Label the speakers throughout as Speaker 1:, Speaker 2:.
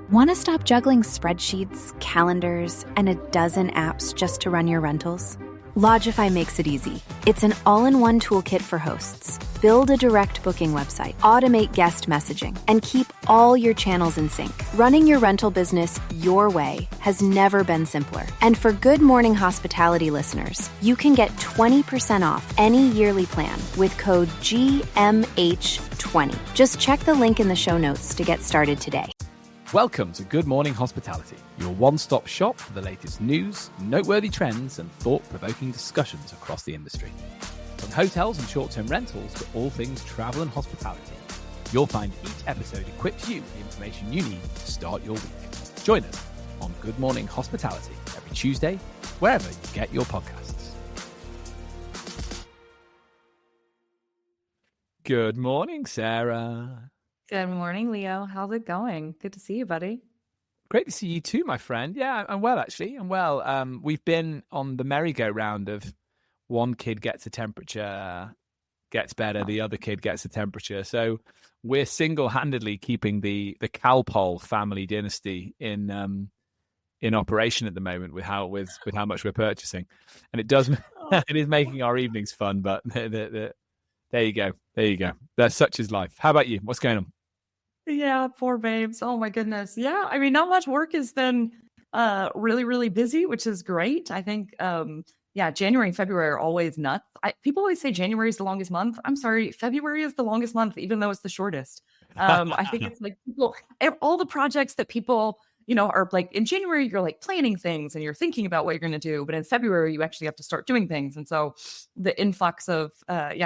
Speaker 1: Want to stop juggling spreadsheets, calendars, and a dozen apps just to run your rentals? Lodgify makes it easy. It's an all-in-one toolkit for hosts. Build a direct booking website, automate guest messaging, and keep all your channels in sync. Running your rental business your way has never been simpler. And for Good Morning Hospitality listeners, you can get 20% off any yearly plan with code GMH20. Just check the link in the show notes to get started today.
Speaker 2: Welcome to Good Morning Hospitality, your one-stop shop for the latest news, noteworthy trends, and thought-provoking discussions across the industry. From hotels and short-term rentals to all things travel and hospitality, you'll find each episode equips you with the information you need to start your week. Join us on Good Morning Hospitality every Tuesday, wherever you get your podcasts. Good morning, Sarah.
Speaker 3: Good morning, Leo. How's it going? Good to see you, buddy.
Speaker 2: Great to see you too, my friend. Yeah, I'm well, actually. I'm well. We've been on the merry-go-round of one kid gets a temperature, gets better, the other kid gets a temperature. So we're single-handedly keeping the Calpol family dynasty in operation at the moment with how much we're purchasing, and it is making our evenings fun. But there you go. That's such is life. How about you? What's going on?
Speaker 3: Yeah, poor babes. Oh my goodness. Yeah, I mean, not much work has been really, really busy, which is great. I think, January and February are always nuts. People always say January is the longest month. I'm sorry, February is the longest month, even though it's the shortest. I think it's like all the projects that people, are like in January, you're like planning things and you're thinking about what you're going to do. But in February, you actually have to start doing things. And so the influx of,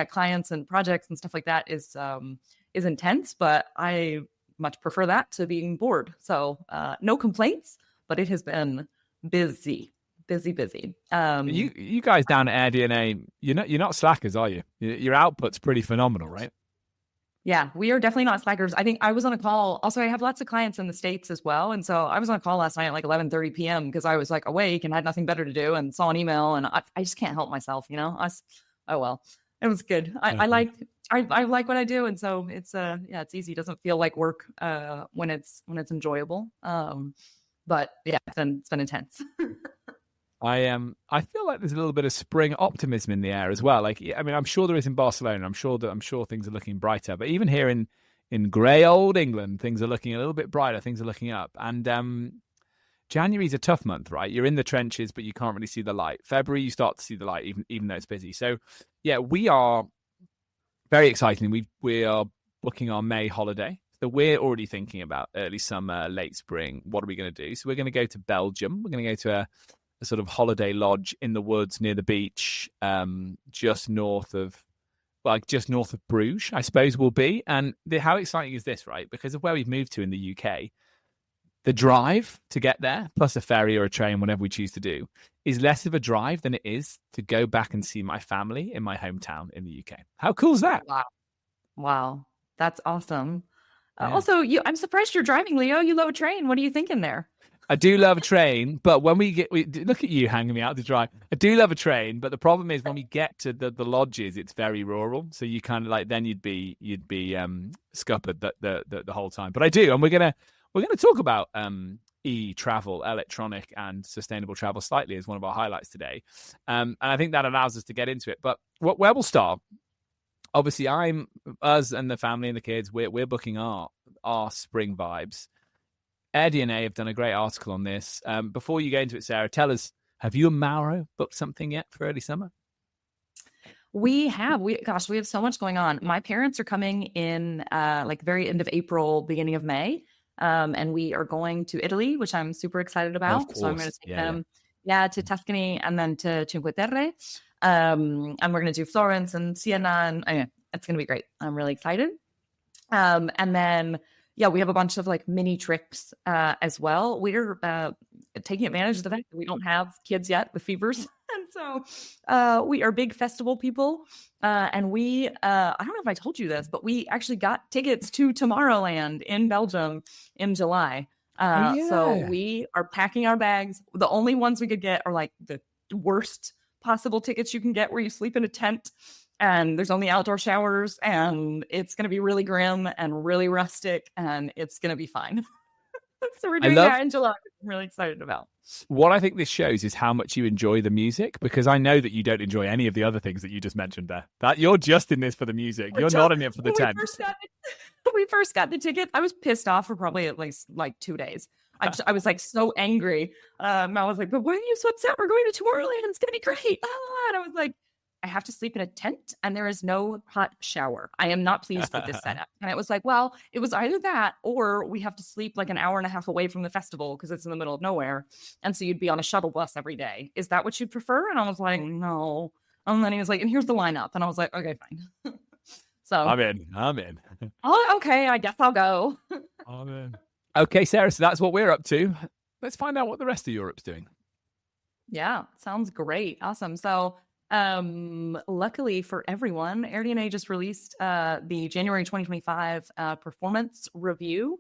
Speaker 3: clients and projects and stuff like that is intense, but I much prefer that to being bored. So no complaints, but it has been busy.
Speaker 2: You guys down at AirDNA, you're not slackers, are you? Your output's pretty phenomenal, right?
Speaker 3: Yeah, we are definitely not slackers. I think I was on a call. Also, I have lots of clients in the States as well. And so I was on a call last night at like 11:30 p.m. because I was like awake and had nothing better to do and saw an email and I just can't help myself, oh, well, it was good. I like what I do. And so it's it's easy. It doesn't feel like work when it's enjoyable. But yeah, it's been intense.
Speaker 2: I feel like there's a little bit of spring optimism in the air as well. Like, I mean, I'm sure there is in Barcelona. I'm sure things are looking brighter. But even here in grey old England, things are looking a little bit brighter. Things are looking up. And January's a tough month, right? You're in the trenches, but you can't really see the light. February, you start to see the light, even though it's busy. So, yeah, we are very exciting. We are booking our May holiday. So we're already thinking about early summer, late spring. What are we going to do? So we're going to go to Belgium. We're going to go to a sort of holiday lodge in the woods near the beach, just north of Bruges, I suppose will be. And how exciting is this, right? Because of where we've moved to in the UK, the drive to get there, plus a ferry or a train, whatever we choose to do, is less of a drive than it is to go back and see my family in my hometown in the UK. How cool is that?
Speaker 3: Wow. That's awesome.
Speaker 2: Yeah.
Speaker 3: Also, I'm surprised you're driving, Leo. You love a train. What are you thinking there?
Speaker 2: I do love a train, but when we look at you hanging me out to dry. I do love a train, but the problem is when we get to the lodges, it's very rural. So you kind of like then you'd be scuppered the whole time. But I do, and we're gonna talk about e-travel, electronic and sustainable travel slightly as one of our highlights today, and I think that allows us to get into it. But where we'll start, obviously, us and the family and the kids, we're booking our spring vibes. AirDNA have done a great article on this. Before you go into it, Sarah, tell us, have you and Mauro booked something yet for early summer?
Speaker 3: We have. We have so much going on. My parents are coming in like very end of April, beginning of May. And we are going to Italy, which I'm super excited about. So I'm going to take them to Tuscany and then to Cinque Terre. And we're going to do Florence and Siena. And it's going to be great. I'm really excited. And then we have a bunch of like mini trips as well. We're taking advantage of the fact that we don't have kids yet with fevers. And so we are big festival people. And we, I don't know if I told you this, but we actually got tickets to Tomorrowland in Belgium in July. So we are packing our bags. The only ones we could get are like the worst possible tickets you can get where you sleep in a tent. And there's only outdoor showers, and it's going to be really grim and really rustic, and it's going to be fine. So we're
Speaker 2: I
Speaker 3: doing
Speaker 2: love
Speaker 3: that in July. I'm really excited about.
Speaker 2: what I think this shows is how much you enjoy the music, because I know that you don't enjoy any of the other things that you just mentioned there. That you're just in this for the music. You're not in it for the
Speaker 3: When we
Speaker 2: tent.
Speaker 3: first got the ticket, I was pissed off for probably at least like 2 days. I was like so angry. I was like, but why are you so upset? We're going to Tomorrowland. It's gonna be great. And I was like, I have to sleep in a tent and there is no hot shower. I am not pleased with this setup. And it was like, well, it was either that or we have to sleep like an hour and a half away from the festival because it's in the middle of nowhere. And so you'd be on a shuttle bus every day. Is that what you'd prefer? And I was like, no. And then he was like, and here's the lineup. And I was like, okay, fine. So
Speaker 2: I'm in.
Speaker 3: oh, okay, I guess I'll go.
Speaker 2: I'm in. Okay, Sarah, so that's what we're up to. Let's find out what the rest of Europe's doing.
Speaker 3: Yeah, sounds great. Awesome. So luckily for everyone, AirDNA just released the January 2025 performance review.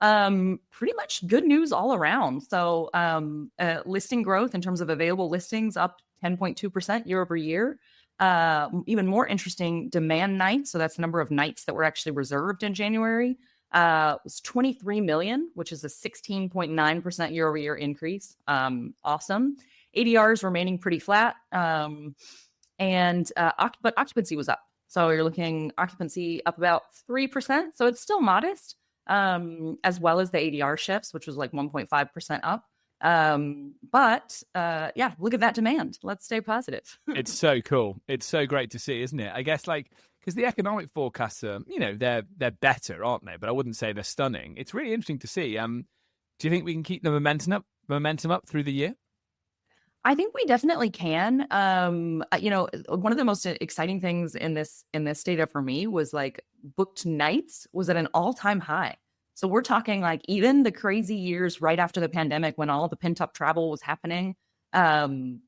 Speaker 3: Pretty much good news all around. So listing growth in terms of available listings up 10.2% year over year. Even more interesting, demand nights. So that's the number of nights that were actually reserved in January. Was 23 million, which is a 16.9% year over year increase. Awesome. ADRs remaining pretty flat. But occupancy was up. So you're looking occupancy up about 3%. So it's still modest, as well as the ADR shifts, which was like 1.5% up. Yeah, look at that demand. Let's stay positive.
Speaker 2: It's so cool. It's so great to see, isn't it? I guess because the economic forecasts are, they're better, aren't they? But I wouldn't say they're stunning. It's really interesting to see. Do you think we can keep the momentum up through the year?
Speaker 3: I think we definitely can. One of the most exciting things in this data for me was like booked nights was at an all-time high. So we're talking like even the crazy years right after the pandemic when all the pent-up travel was happening. Insanely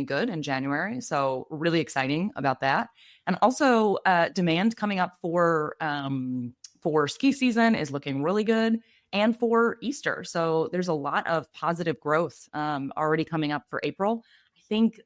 Speaker 3: good in January. So really exciting about that. And also demand coming up for ski season is looking really good. And for Easter. So there's a lot of positive growth already coming up for April. I think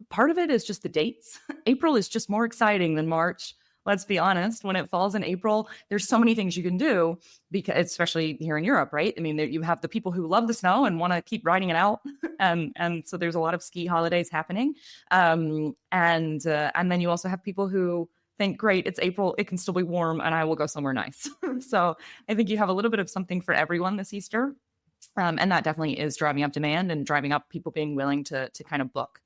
Speaker 3: part of it is just the dates. April is just more exciting than March. Let's be honest. When it falls in April, there's so many things you can do, because especially here in Europe, right? I mean, you have the people who love the snow and want to keep riding it out. And so there's a lot of ski holidays happening. And then you also have people who think, great, it's April, it can still be warm, and I will go somewhere nice. So I think you have a little bit of something for everyone this Easter. And that definitely is driving up demand and driving up people being willing to kind of book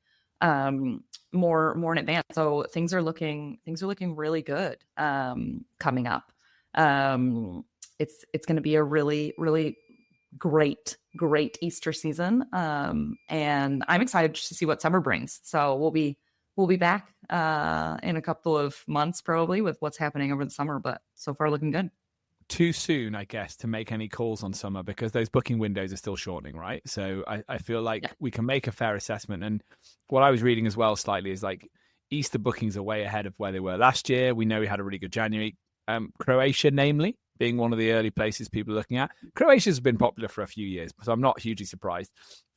Speaker 3: more in advance. So things are looking really good coming up. It's going to be a really, really great Easter season. And I'm excited to see what summer brings. So we'll be back in a couple of months probably with what's happening over the summer, but so far looking good.
Speaker 2: Too soon, I guess, to make any calls on summer because those booking windows are still shortening, right? So I feel like we can make a fair assessment. And what I was reading as well slightly is like Easter bookings are way ahead of where they were last year. We know we had a really good January. Croatia, namely, being one of the early places people are looking at. Croatia's been popular for a few years, so I'm not hugely surprised.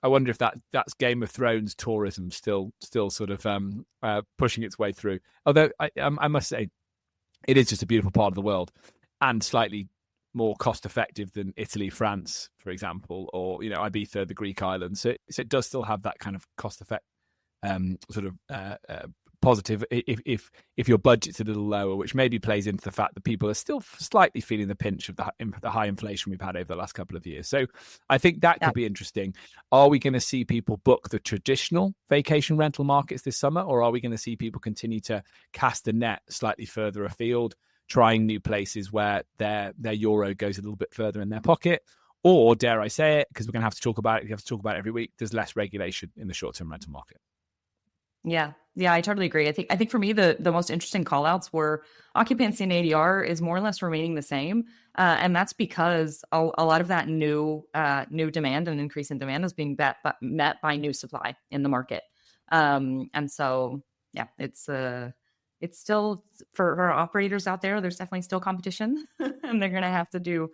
Speaker 2: I wonder if that's Game of Thrones tourism still sort of pushing its way through. Although I must say, it is just a beautiful part of the world and slightly more cost effective than Italy, France, for example, or Ibiza, the Greek islands. So it does still have that kind of cost effect positive if your budget's a little lower, which maybe plays into the fact that people are still slightly feeling the pinch of the high inflation we've had over the last couple of years. So I think that could be interesting. Are we going to see people book the traditional vacation rental markets this summer, or are we going to see people continue to cast the net slightly further afield, trying new places where their euro goes a little bit further in their pocket? Or dare I say it, because we're going to have to talk about it, we have to talk about it every week, there's less regulation in the short-term rental market.
Speaker 3: Yeah, I totally agree. I think for me, the most interesting call outs were occupancy and ADR is more or less remaining the same. And that's because a lot of that new demand and increase in demand is being met by new supply in the market. And so, yeah, it's still for our operators out there, there's definitely still competition and they're going to have to do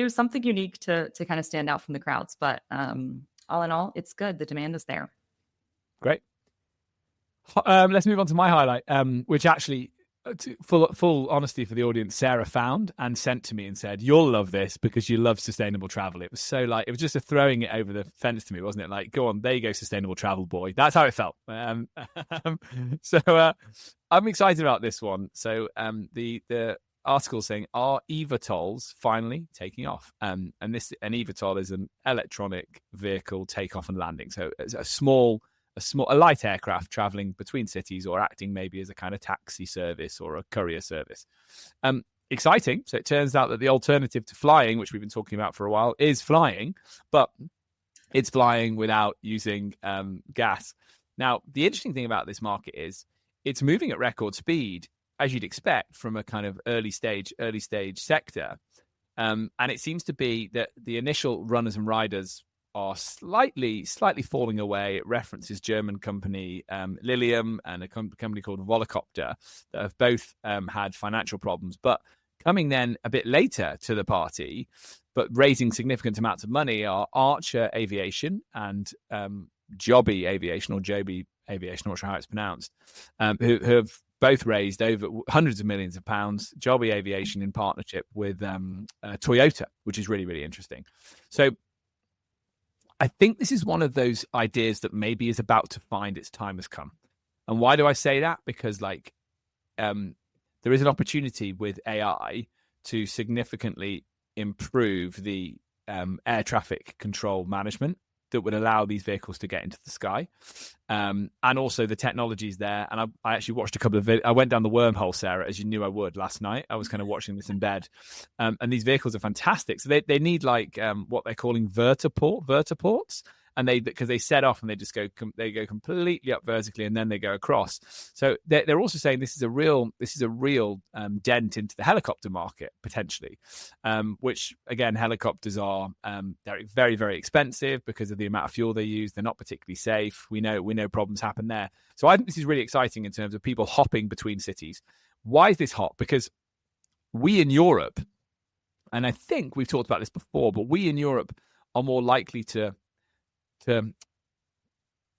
Speaker 3: something unique to kind of stand out from the crowds. But all in all, it's good. The demand is there.
Speaker 2: Great. Let's move on to my highlight, which actually full honesty for the audience, Sarah found and sent to me and said, "You'll love this because you love sustainable travel." It was so like, it was just a throwing it over the fence to me, wasn't it? Like, go on, there you go, sustainable travel boy. That's how it felt. So I'm excited about this one. So the article saying, are eVTOLs finally taking off? And an eVTOL is an electronic vehicle takeoff and landing. So it's a light aircraft traveling between cities or acting maybe as a kind of taxi service or a courier service. Exciting. So it turns out that the alternative to flying, which we've been talking about for a while, is flying, but it's flying without using gas. Now, the interesting thing about this market is it's moving at record speed, as you'd expect from a kind of early stage sector. And it seems to be that the initial runners and riders are slightly falling away. It references German company Lilium and a company called Volocopter that have both had financial problems, but coming then a bit later to the party, but raising significant amounts of money, are Archer Aviation and Joby Aviation, or Joby Aviation, I'm not sure how it's pronounced, who have both raised over hundreds of millions of pounds. Joby Aviation in partnership with Toyota, which is really, really interesting. So I think this is one of those ideas that maybe is about to find its time has come. And why do I say that? Because there is an opportunity with AI to significantly improve the air traffic control management that would allow these vehicles to get into the sky. And also the technologies there. And I actually watched a couple of I went down the wormhole, Sarah, as you knew I would, last night. I was kind of watching this in bed. And these vehicles are fantastic. So they need like what they're calling vertiports. And because they set off and they just go completely up vertically and then they go across. So they're also saying this is a real dent into the helicopter market potentially, which again, helicopters are they're very, very expensive because of the amount of fuel they use. They're not particularly safe. We know problems happen there. So I think this is really exciting in terms of people hopping between cities. Why is this hot? Because we in Europe, and I think we've talked about this before, but we in Europe are more likely to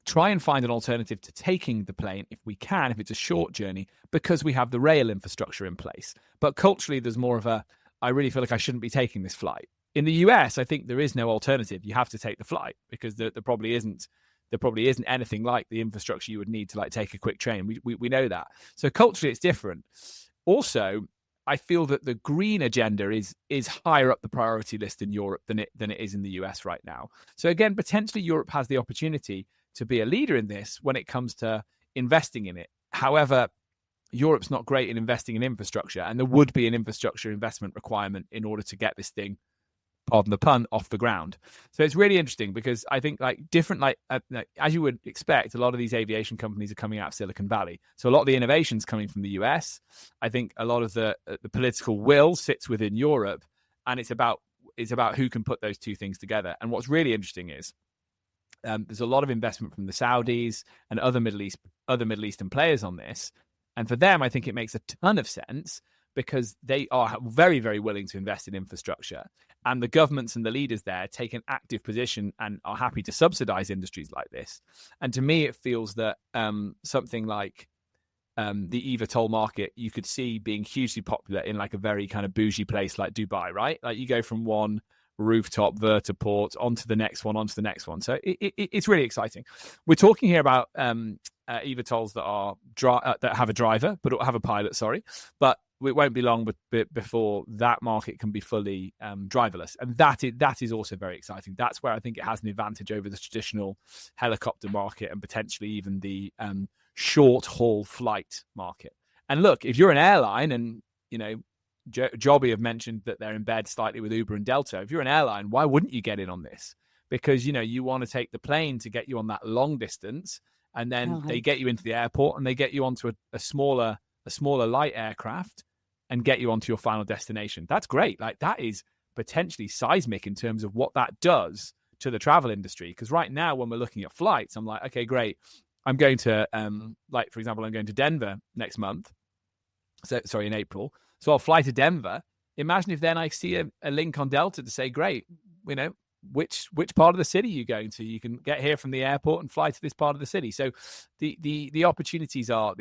Speaker 2: try and find an alternative to taking the plane if we can, if it's a short journey, because we have the rail infrastructure in place. But culturally, there's more of I really feel like I shouldn't be taking this flight. In the US, I think there is no alternative. You have to take the flight because there probably isn't anything like the infrastructure you would need to like take a quick train. We know that. So culturally, it's different. Also, I feel that the green agenda is higher up the priority list in Europe than it is in the US right now. So again, potentially Europe has the opportunity to be a leader in this when it comes to investing in it. However, Europe's not great in investing in infrastructure, and there would be an infrastructure investment requirement in order to get this thing, pardon the pun, off the ground. So it's really interesting because I think as you would expect, a lot of these aviation companies are coming out of Silicon Valley. So a lot of the innovation's coming from the US. I think a lot of the political will sits within Europe, and it's about who can put those two things together. And what's really interesting is there's a lot of investment from the Saudis and other Middle Eastern players on this. And for them, I think it makes a ton of sense because they are very, very willing to invest in infrastructure. And the governments and the leaders there take an active position and are happy to subsidize industries like this. And to me, it feels that something like the eVTOL market, you could see being hugely popular in like a very kind of bougie place like Dubai, right? Like you go from one rooftop vertiport onto the next one. So it's really exciting. We're talking here about eVTOLs that have a driver, but have a pilot, but it won't be long before that market can be fully driverless. And that is also very exciting. That's where I think it has an advantage over the traditional helicopter market and potentially even the short haul flight market. And look, if you're an airline and, Joby have mentioned that they're in bed slightly with Uber and Delta. If you're an airline, why wouldn't you get in on this? Because, you want to take the plane to get you on that long distance, and then they get you into the airport and they get you onto a smaller light aircraft and get you onto your final destination. That's great. Like that is potentially seismic in terms of what that does to the travel industry. Because right now, when we're looking at flights, I'm like, okay, great. I'm going to, for example, I'm going to Denver next month. In April. So I'll fly to Denver. Imagine if then I see a link on Delta to say, great, which part of the city you're going to. You can get here from the airport and fly to this part of the city. So the opportunities are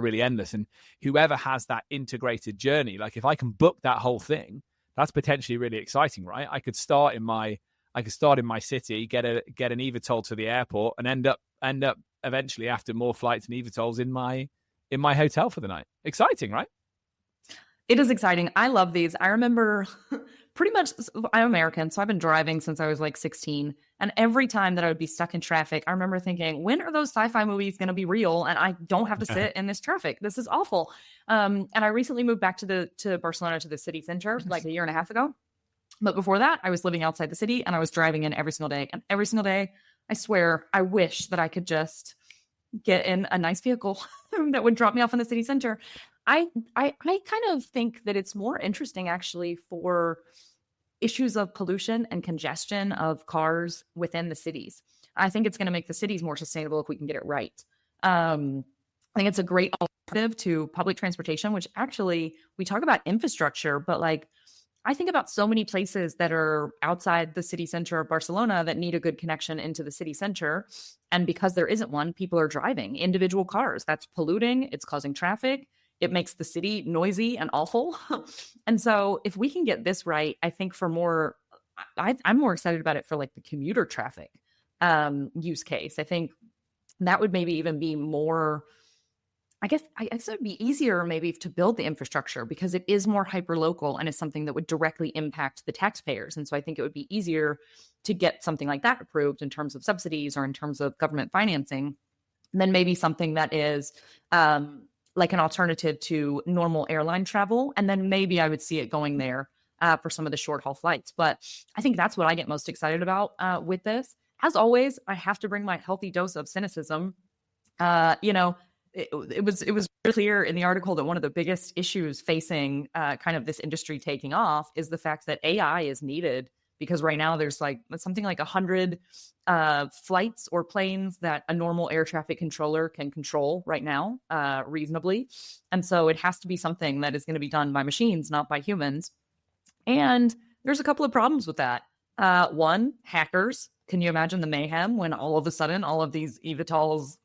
Speaker 2: really endless. And whoever has that integrated journey, like if I can book that whole thing, that's potentially really exciting, right? I could start in my city, get an eVTOL to the airport, and end up eventually, after more flights and eVTOLs, in my hotel for the night. Exciting, right?
Speaker 3: It is exciting. I love these. I remember pretty much, I'm American, so I've been driving since I was like 16. And every time that I would be stuck in traffic, I remember thinking, when are those sci-fi movies going to be real? And I don't have to sit in this traffic. This is awful. And I recently moved back to Barcelona, to the city center, like a year and a half ago. But before that, I was living outside the city and I was driving in every single day. And every single day, I swear, I wish that I could just get in a nice vehicle that would drop me off in the city center. I kind of think that it's more interesting actually for issues of pollution and congestion of cars within the cities. I think it's going to make the cities more sustainable if we can get it right. I think it's a great alternative to public transportation, which actually we talk about infrastructure, but like I think about so many places that are outside the city center of Barcelona that need a good connection into the city center. And because there isn't one, people are driving individual cars. That's polluting. It's causing traffic. It makes the city noisy and awful. And so if we can get this right, I think I'm more excited about it for like the commuter traffic use case. I think that would maybe even be more, I guess it would be easier maybe to build the infrastructure because it is more hyper-local and is something that would directly impact the taxpayers. And so I think it would be easier to get something like that approved in terms of subsidies or in terms of government financing than maybe something that is like an alternative to normal airline travel. And then maybe I would see it going there for some of the short haul flights. But I think that's what I get most excited about with this. As always, I have to bring my healthy dose of cynicism. It was really clear in the article that one of the biggest issues facing kind of this industry taking off is the fact that AI is needed, because right now there's like something like 100 flights or planes that a normal air traffic controller can control right now reasonably. And so it has to be something that is going to be done by machines, not by humans. And there's a couple of problems with that. One, hackers. Can you imagine the mayhem when all of a sudden all of these eVTOLs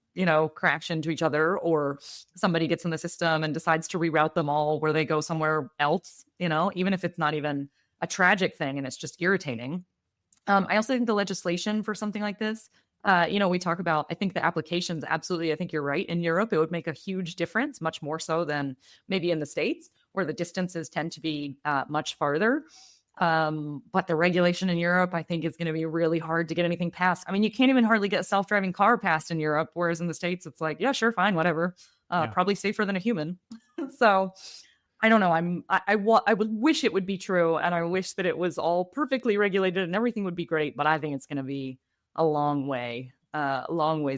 Speaker 3: crash into each other, or somebody gets in the system and decides to reroute them all where they go somewhere else, even if it's not even a tragic thing and it's just irritating. I also think the legislation for something like this, we talk about, I think the applications, absolutely, I think you're right. In Europe, it would make a huge difference, much more so than maybe in the States, where the distances tend to be much farther. But the regulation in Europe, I think, is going to be really hard to get anything passed. I mean, you can't even hardly get a self-driving car passed in Europe, whereas in the States, it's like, yeah, sure, fine, whatever. Probably safer than a human. So I don't know. I would wish it would be true, and I wish that it was all perfectly regulated and everything would be great. But I think it's going to be a long ways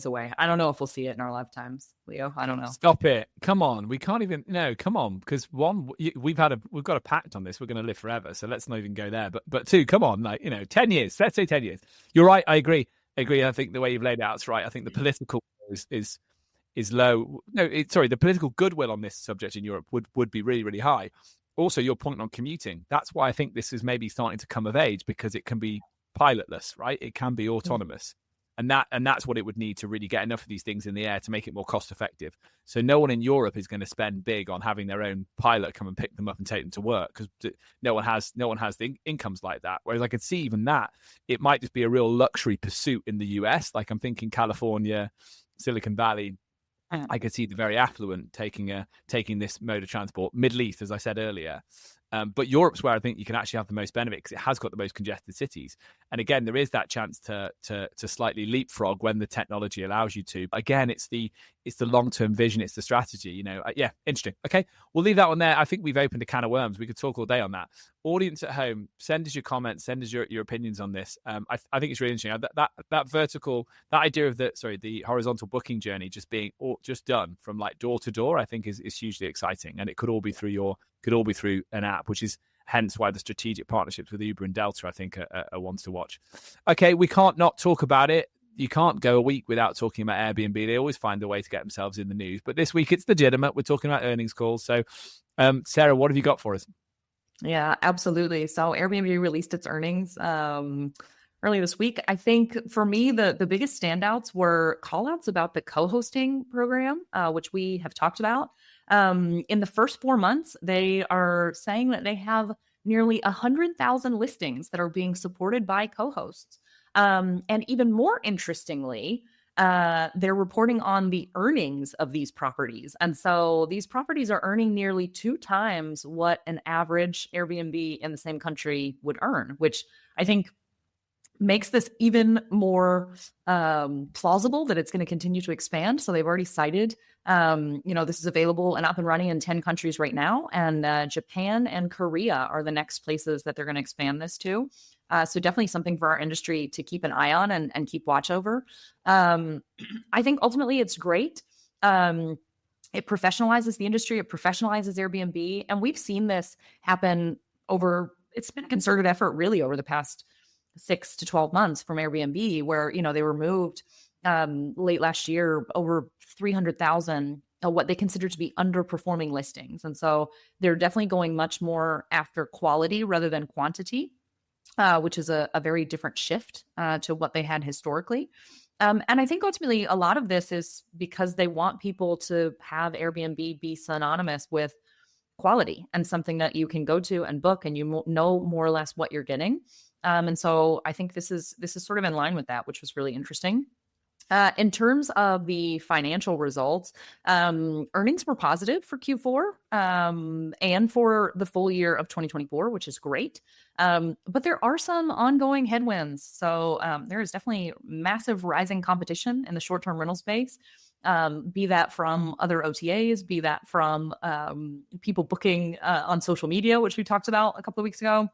Speaker 3: away. I don't know if we'll see it in our lifetimes, Leo. I don't know.
Speaker 2: Stop it. Come on. We can't even, no, come on. Because one, we've got a pact on this. We're going to live forever. So let's not even go there. But two, come on, 10 years, let's say 10 years. You're right. I agree. I think the way you've laid it out is right. I think the political is low. The political goodwill on this subject in Europe would be really, really high. Also, your point on commuting. That's why I think this is maybe starting to come of age, because it can be pilotless, right? It can be autonomous. And that's what it would need to really get enough of these things in the air to make it more cost effective. So no one in Europe is going to spend big on having their own pilot come and pick them up and take them to work, because no one has the incomes like that. Whereas I could see even that it might just be a real luxury pursuit in the US. Like I'm thinking California, Silicon Valley. I could see the very affluent taking this mode of transport. Middle East, as I said earlier. But Europe's where I think you can actually have the most benefit, because it has got the most congested cities. And again, there is that chance to slightly leapfrog when the technology allows you to. Again, it's the long-term vision, it's the strategy. Yeah, interesting. Okay, we'll leave that one there. I think we've opened a can of worms. We could talk all day on that. Audience at home, send us your comments, send us your opinions on this. I think it's really interesting. That idea of the horizontal booking journey just done from like door to door, I think is hugely exciting, and it could all be through an app, which is hence why the strategic partnerships with Uber and Delta, I think, are ones to watch. Okay, we can't not talk about it. You can't go a week without talking about Airbnb. They always find a way to get themselves in the news. But this week it's legitimate. We're talking about earnings calls. So, Sarah, what have you got for us?
Speaker 3: Yeah, absolutely. So Airbnb released its earnings early this week. I think for me, the biggest standouts were callouts about the co-hosting program, which we have talked about. In the first 4 months, they are saying that they have nearly 100,000 listings that are being supported by co-hosts. And even more interestingly, they're reporting on the earnings of these properties. And so these properties are earning nearly 2 times what an average Airbnb in the same country would earn, which I think makes this even more plausible that it's going to continue to expand. So they've already cited, this is available and up and running in 10 countries right now. And Japan and Korea are the next places that they're going to expand this to. So definitely something for our industry to keep an eye on and keep watch over. I think ultimately it's great. It professionalizes the industry. It professionalizes Airbnb. And we've seen this happen it's been a concerted effort really over the past 6 to 12 months from Airbnb, where, they removed late last year over 300,000 what they consider to be underperforming listings. And so they're definitely going much more after quality rather than quantity, which is a very different shift to what they had historically. And I think ultimately a lot of this is because they want people to have Airbnb be synonymous with quality and something that you can go to and book and you know more or less what you're getting. And so I think this is sort of in line with that, which was really interesting. In terms of the financial results, earnings were positive for Q4 and for the full year of 2024, which is great. But there are some ongoing headwinds. So there is definitely massive rising competition in the short-term rental space, be that from other OTAs, be that from people booking on social media, which we talked about a couple of weeks ago.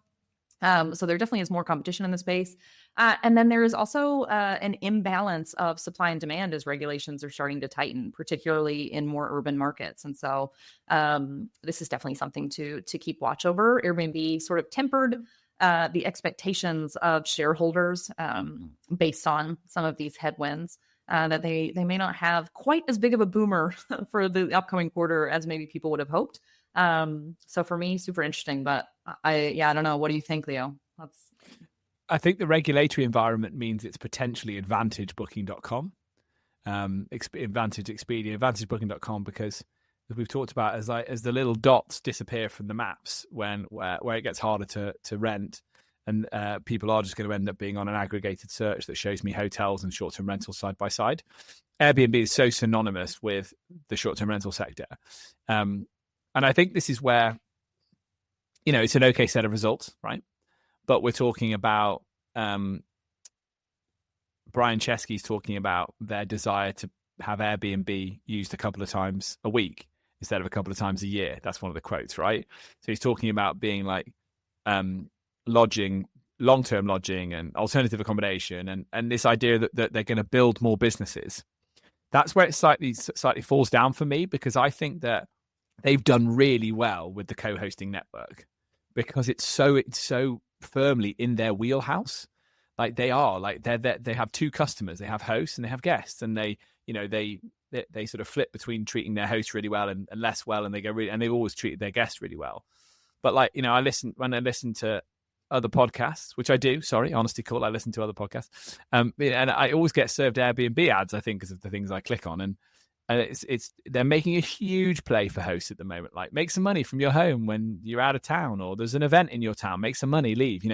Speaker 3: So there definitely is more competition in the space. And then there is also an imbalance of supply and demand as regulations are starting to tighten, particularly in more urban markets. And so this is definitely something to keep watch over. Airbnb sort of tempered the expectations of shareholders based on some of these headwinds. That they may not have quite as big of a boomer for the upcoming quarter as maybe people would have hoped. So for me, super interesting, but I don't know. What do you think, Leo?
Speaker 2: I think the regulatory environment means it's potentially advantage booking.com, advantage Expedia, advantage booking.com, because as we've talked about, as the little dots disappear from the maps where it gets harder to rent, and people are just going to end up being on an aggregated search that shows me hotels and short-term rentals side by side. Airbnb is so synonymous with the short-term rental sector. And I think this is where, it's an okay set of results, right? But we're talking about Brian Chesky's talking about their desire to have Airbnb used a couple of times a week instead of a couple of times a year. That's one of the quotes, right? So he's talking about being like lodging, long-term lodging and alternative accommodation and this idea that they're going to build more businesses. That's where it slightly falls down for me, because I think that they've done really well with the co-hosting network because it's so firmly in their wheelhouse. Like they have two customers. They have hosts and they have guests, and they sort of flip between treating their hosts really well and less well, and they've always treated their guests really well. But when I listen to other podcasts, which I do, honesty call, I listen to other podcasts, and I always get served Airbnb ads, I think, because of the things I click on, and they're making a huge play for hosts at the moment. Like, make some money from your home when you're out of town, or there's an event in your town, make some money, leave,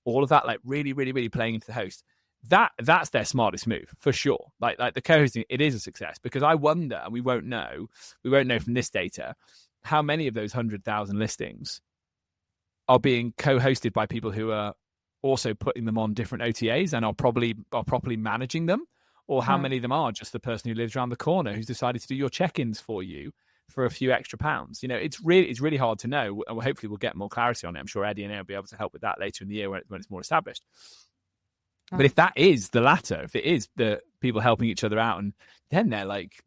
Speaker 2: all of that, like really, really, really playing into the host. That's their smartest move for sure. Like the co-hosting, it is a success, because I wonder, and we won't know from this data, how many of those 100,000 listings are being co-hosted by people who are also putting them on different OTAs and are properly managing them, or how many of them are just the person who lives around the corner who's decided to do your check-ins for you for a few extra pounds. It's really hard to know, and hopefully we'll get more clarity on it. I'm sure Eddie and I will be able to help with that later in the year when it's more established. But if that is the latter, if it is the people helping each other out, and then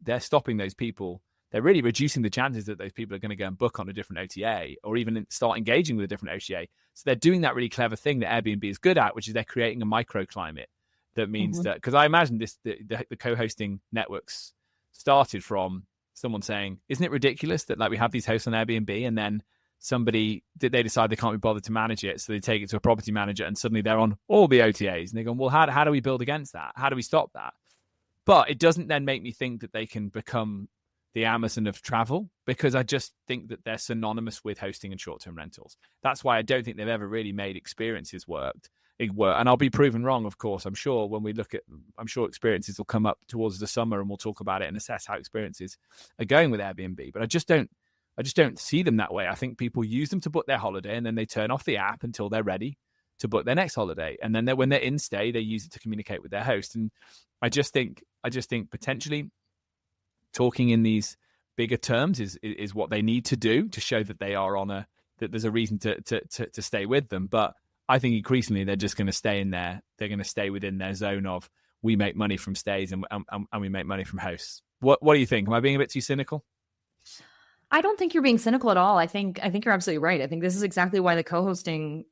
Speaker 2: they're stopping those people, they're really reducing the chances that those people are going to go and book on a different OTA or even start engaging with a different OTA. So they're doing that really clever thing that Airbnb is good at, which is they're creating a microclimate. That means that, because I imagine the co-hosting networks started from someone saying, isn't it ridiculous that we have these hosts on Airbnb and then somebody that they decide they can't be bothered to manage it, so they take it to a property manager, and suddenly they're on all the OTAs, and they go, well, how do we build against that? How do we stop that? But it doesn't then make me think that they can become the Amazon of travel, because I just think that they're synonymous with hosting and short-term rentals. That's why I don't think they've ever really made experiences work. And I'll be proven wrong, of course. I'm sure when we look at, I'm sure experiences will come up towards the summer, and we'll talk about it and assess how experiences are going with Airbnb. But I just don't see them that way. I think people use them to book their holiday, and then they turn off the app until they're ready to book their next holiday. And then when they're in stay, they use it to communicate with their host. And I just think potentially talking in these bigger terms is what they need to do to show that they are that there's a reason to stay with them. But I think increasingly they're just going to stay in there. They're going to stay within their zone of, we make money from stays and we make money from hosts. What do you think? Am I being a bit too cynical?
Speaker 3: I don't think you're being cynical at all. I think you're absolutely right. I think this is exactly why the co-hosting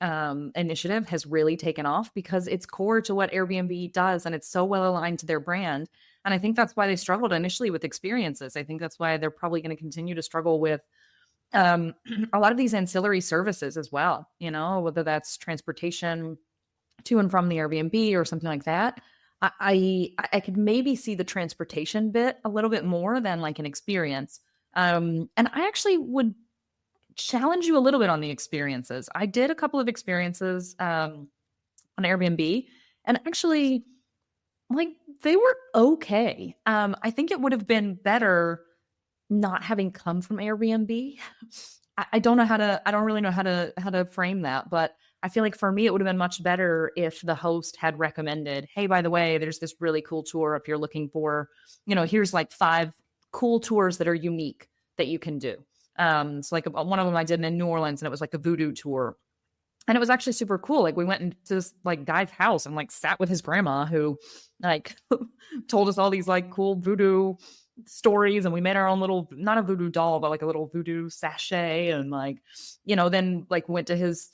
Speaker 3: initiative has really taken off, because it's core to what Airbnb does, and it's so well aligned to their brand. And I think that's why they struggled initially with experiences. I think that's why they're probably going to continue to struggle with a lot of these ancillary services as well, whether that's transportation to and from the Airbnb or something like that. I could maybe see the transportation bit a little bit more than like an experience. And I actually would challenge you a little bit on the experiences. I did a couple of experiences on Airbnb, and actually, like, they were okay. I think it would have been better not having come from Airbnb. I don't really know how to frame that, but I feel like for me, it would have been much better if the host had recommended, hey, by the way, there's this really cool tour if you're looking for, here's like 5 cool tours that are unique that you can do. So like one of them I did in New Orleans, and it was like a voodoo tour. And it was actually super cool. Like, we went into this like guy's house and like sat with his grandma, who like told us all these like cool voodoo stories, and we made our own little, not a voodoo doll, but like a little voodoo sachet, and like, then like went to his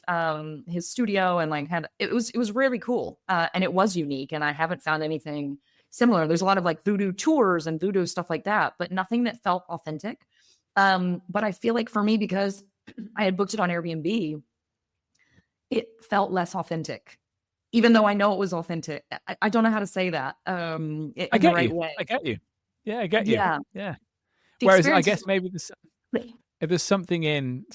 Speaker 3: studio and like it was really cool. And it was unique, and I haven't found anything similar. There's a lot of like voodoo tours and voodoo stuff like that, but nothing that felt authentic. But I feel like for me, because I had booked it on Airbnb, it felt less authentic, even though I know it was authentic. I don't know how to say that in the right way.
Speaker 2: I get you. Yeah, I get you. Yeah.
Speaker 3: The
Speaker 2: Whereas I guess maybe if there's something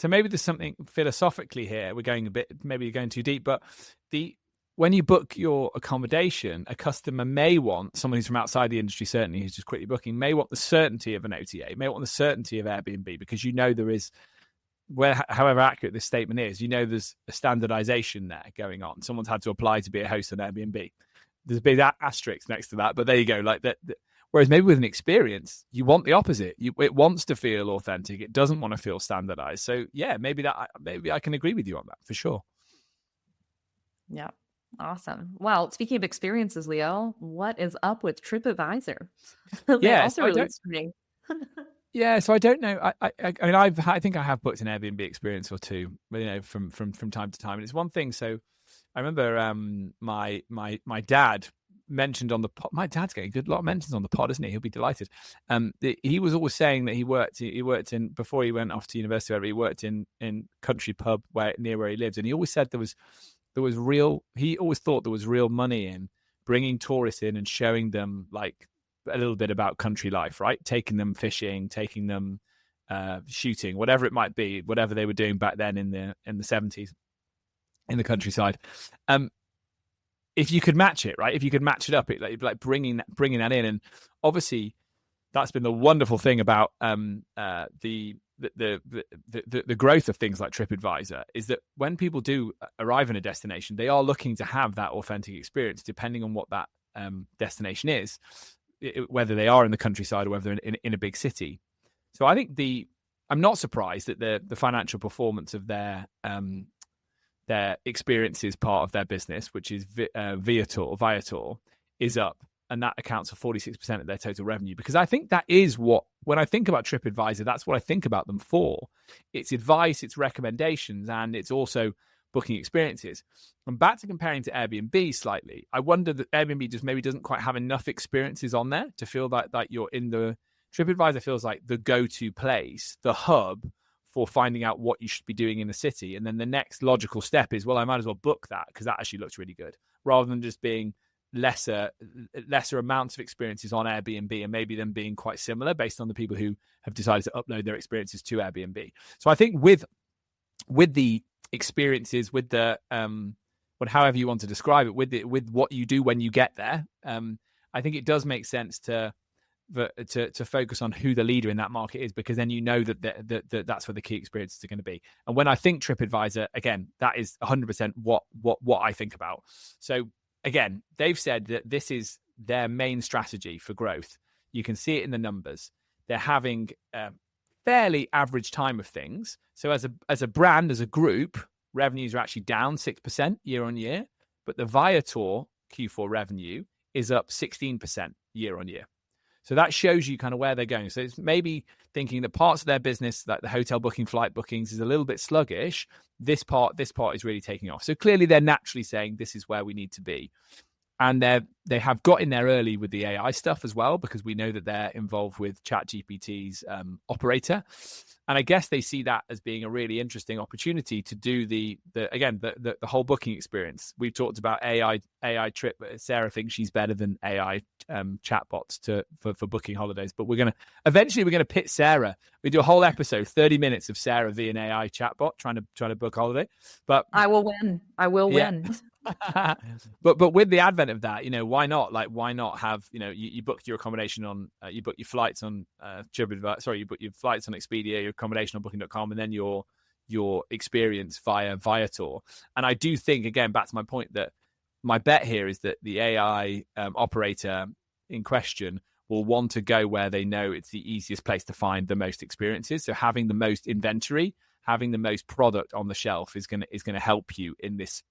Speaker 2: maybe there's something philosophically here. We're going maybe going too deep, but when you book your accommodation, a customer may want, someone who's from outside the industry, certainly, who's just quickly booking, may want the certainty of an OTA, may want the certainty of Airbnb, because there is, however accurate this statement is, there's a standardization there going on. Someone's had to apply to be a host on Airbnb. There's a big asterisk next to that, but there you go. Like that. Whereas maybe with an experience, you want the opposite. It wants to feel authentic. It doesn't want to feel standardized. So yeah, maybe I can agree with you on that for sure.
Speaker 3: Yeah. Awesome. Well, speaking of experiences, Leo, what is up with TripAdvisor?
Speaker 2: Yeah,
Speaker 3: so
Speaker 2: I don't know. I think I have booked an Airbnb experience or two, from time to time. And it's one thing. So I remember my dad mentioned on the pod. My dad's getting a lot of mentions on the pod, isn't he? He'll be delighted. He was always saying that he worked in, before he went off to university, he worked in country pub near where he lived, and he always said he always thought there was real money in bringing tourists in and showing them like a little bit about country life, right? Taking them fishing, taking them shooting, whatever it might be, whatever they were doing back then in the 70s in the countryside. If you could match it, right? If you could match it up, like bringing that in, and obviously that's been the wonderful thing about the growth of things like TripAdvisor, is that when people do arrive in a destination, they are looking to have that authentic experience, depending on what that destination is, whether they are in the countryside or whether they're in a big city. So I think I'm not surprised that the financial performance of their experiences part of their business, which is Viator, is up. And that accounts for 46% of their total revenue. Because I think that is when I think about TripAdvisor, that's what I think about them for. It's advice, it's recommendations, and it's also booking experiences. And back to comparing to Airbnb slightly, I wonder that Airbnb just maybe doesn't quite have enough experiences on there to feel like you're in the... TripAdvisor feels like the go-to place, the hub for finding out what you should be doing in the city. And then the next logical step is, well, I might as well book that because that actually looks really good, rather than just being lesser amounts of experiences on Airbnb and maybe them being quite similar based on the people who have decided to upload their experiences to Airbnb. So I think with the experiences, with the however you want to describe it, with what you do when you get there, I think it does make sense to focus on who the leader in that market is, because then you know that that's where the key experiences are going to be. And when I think TripAdvisor, again, that is 100% what I think about. So again, they've said that this is their main strategy for growth. You can see it in the numbers. They're having fairly average time of things. So as a brand, as a group, revenues are actually down 6% year on year, but the Viator Q4 revenue is up 16% year on year. So that shows you kind of where they're going. So it's maybe thinking that parts of their business, like the hotel booking, flight bookings, is a little bit sluggish. This part is really taking off. So clearly they're naturally saying this is where we need to be. And they have got in there early with the AI stuff as well, because we know that they're involved with ChatGPT's operator. And I guess they see that as being a really interesting opportunity to do the whole booking experience. We've talked about AI trip. Sarah thinks she's better than AI chatbots for booking holidays. But we're going to pit Sarah. We do a whole episode, 30 minutes of Sarah via an AI chatbot trying to book a holiday. But
Speaker 3: I will win. win.
Speaker 2: but with the advent of that, why not? Like, why not have, you booked your accommodation on, you book your flights on TripAdvisor, you book your flights on Expedia, your accommodation on Booking.com, and then your experience via Viator. And I do think, again, back to my point, that my bet here is that the AI operator in question will want to go where they know it's the easiest place to find the most experiences. So having the most inventory, having the most product on the shelf is going to help you in this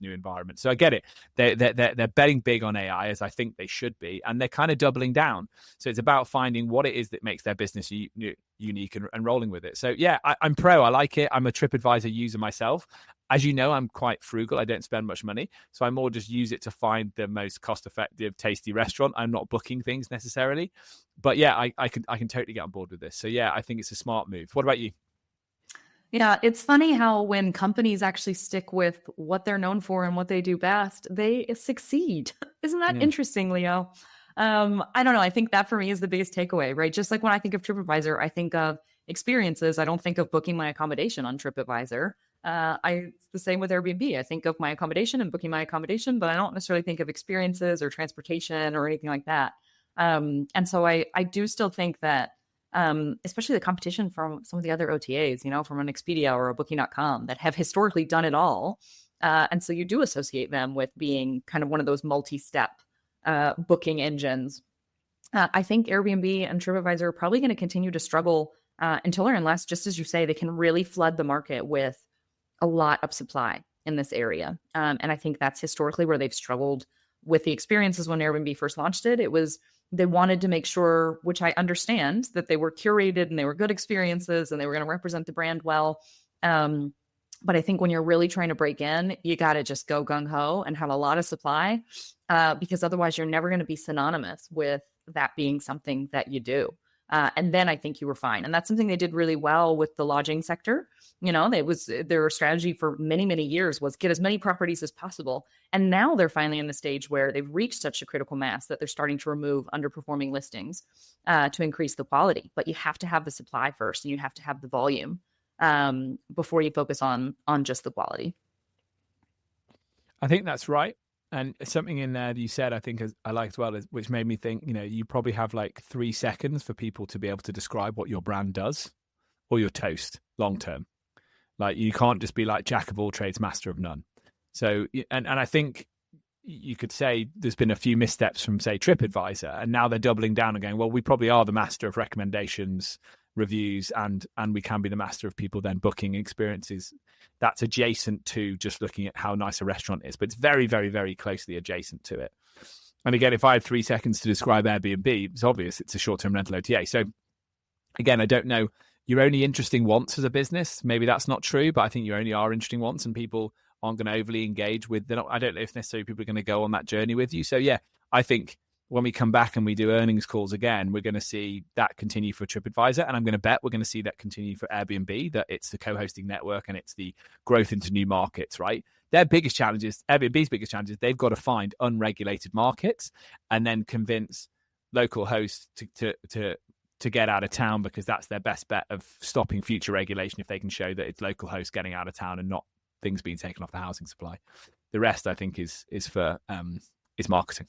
Speaker 2: new environment. So I get it. They're betting big on AI, as I think they should be, and they're kind of doubling down. So it's about finding what it is that makes their business unique and rolling with it. So yeah, I'm pro. I like it. I'm a TripAdvisor user myself. As you know, I'm quite frugal. I don't spend much money, so I more just use it to find the most cost-effective, tasty restaurant. I'm not booking things necessarily, but yeah, I can totally get on board with this. So yeah, I think it's a smart move. What about you?
Speaker 3: Yeah, it's funny how when companies actually stick with what they're known for and what they do best, they succeed. Isn't that interesting, Leo? I don't know. I think that for me is the biggest takeaway, right? Just like when I think of TripAdvisor, I think of experiences. I don't think of booking my accommodation on TripAdvisor. It's the same with Airbnb. I think of my accommodation and booking my accommodation, but I don't necessarily think of experiences or transportation or anything like that. And so I do still think that, especially the competition from some of the other OTAs, from an Expedia or a Booking.com that have historically done it all. And so you do associate them with being kind of one of those multi-step booking engines. I think Airbnb and TripAdvisor are probably going to continue to struggle until or unless, just as you say, they can really flood the market with a lot of supply in this area. And I think that's historically where they've struggled with the experiences. When Airbnb first launched it, they wanted to make sure, which I understand, that they were curated and they were good experiences and they were going to represent the brand well. But I think when you're really trying to break in, you got to just go gung-ho and have a lot of supply, because otherwise you're never going to be synonymous with that being something that you do. And then I think you were fine. And that's something they did really well with the lodging sector. Their strategy for many, many years was get as many properties as possible. And now they're finally in the stage where they've reached such a critical mass that they're starting to remove underperforming listings to increase the quality. But you have to have the supply first, and you have to have the volume before you focus on just the quality.
Speaker 2: I think that's right. And something in there that you said, I think I liked well, which made me think, you probably have like 3 seconds for people to be able to describe what your brand does or your toast long term. Like, you can't just be like jack of all trades, master of none. So, and I think you could say there's been a few missteps from, say, TripAdvisor, and now they're doubling down and going, well, we probably are the master of recommendations, reviews, and we can be the master of people then booking experiences. That's adjacent to just looking at how nice a restaurant is, but it's very, very, very closely adjacent to it. And again, if I had 3 seconds to describe Airbnb, it's obvious it's a short-term rental OTA. So again, I don't know, you're only interesting once as a business. Maybe that's not true, but I think you only are interesting once, and people aren't going to overly engage with. I don't know if necessarily people are going to go on that journey with you. So yeah, I think when we come back and we do earnings calls again, we're going to see that continue for TripAdvisor. And I'm going to bet we're going to see that continue for Airbnb, that it's the co-hosting network and it's the growth into new markets, right? Their biggest challenges, Airbnb's biggest challenges, they've got to find unregulated markets and then convince local hosts to get out of town, because that's their best bet of stopping future regulation if they can show that it's local hosts getting out of town and not things being taken off the housing supply. The rest, I think, is marketing.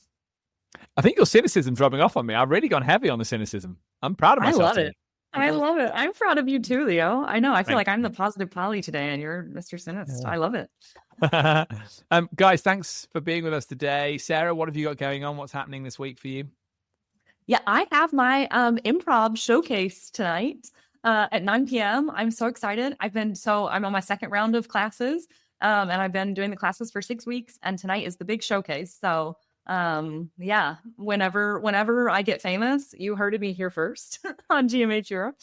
Speaker 2: I think your cynicism's rubbing off on me. I've really gone heavy on the cynicism. I'm proud of myself.
Speaker 3: I love it. I love it. I'm proud of you too, Leo. I know. I feel like I'm the positive Polly today, and you're Mr. Cynist. Yeah. I love it.
Speaker 2: Guys, thanks for being with us today. Sarah, what have you got going on? What's happening this week for you?
Speaker 3: Yeah, I have my improv showcase tonight at 9 p.m. I'm so excited. I'm on my second round of classes, and I've been doing the classes for 6 weeks, and tonight is the big showcase. So yeah, whenever I get famous, you heard me here first on GMH Europe.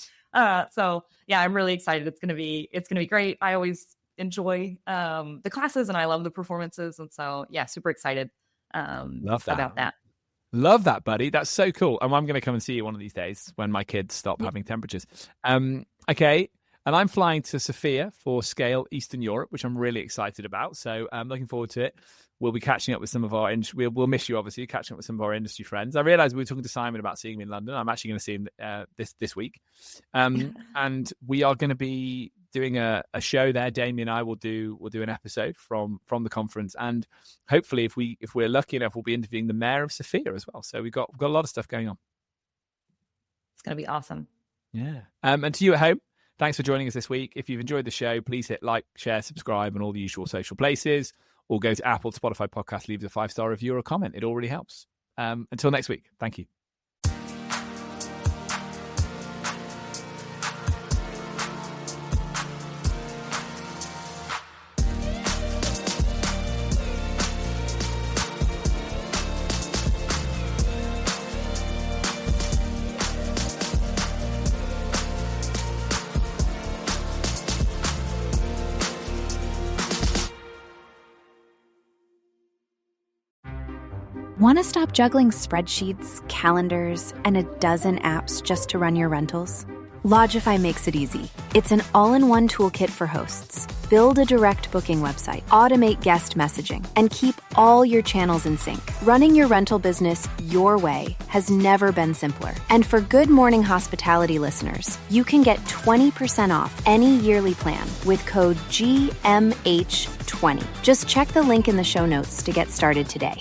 Speaker 3: So yeah, I'm really excited. It's gonna be great. I always enjoy the classes, and I love the performances, and so yeah, super excited about that.
Speaker 2: Love that, buddy. That's so cool. And I'm going to come and see you one of these days when my kids stop having temperatures. Okay. And I'm flying to Sofia for Scale Eastern Europe, which I'm really excited about. So I'm looking forward to it. We'll be catching up with some of our we'll miss you, obviously, catching up with some of our industry friends. I realized we were talking to Simon about seeing him in London. I'm actually going to see him this week. And we are going to be doing a show there. Damien and I will do an episode from the conference. And hopefully, if we're lucky enough, we'll be interviewing the mayor of Sofia as well. So we've got a lot of stuff going on.
Speaker 3: It's going to be awesome.
Speaker 2: Yeah. And to you at home, thanks for joining us this week. If you've enjoyed the show, please hit like, share, subscribe, and all the usual social places, or go to Apple, Spotify podcast, leave us a 5-star review or a comment. It all really helps. Until next week, thank you.
Speaker 1: Want to stop juggling spreadsheets, calendars, and a dozen apps just to run your rentals? Logify makes it easy. It's an all-in-one toolkit for hosts. Build a direct booking website, automate guest messaging, and keep all your channels in sync. Running your rental business your way has never been simpler. And for Good Morning Hospitality listeners, you can get 20% off any yearly plan with code GMH20. Just check the link in the show notes to get started today.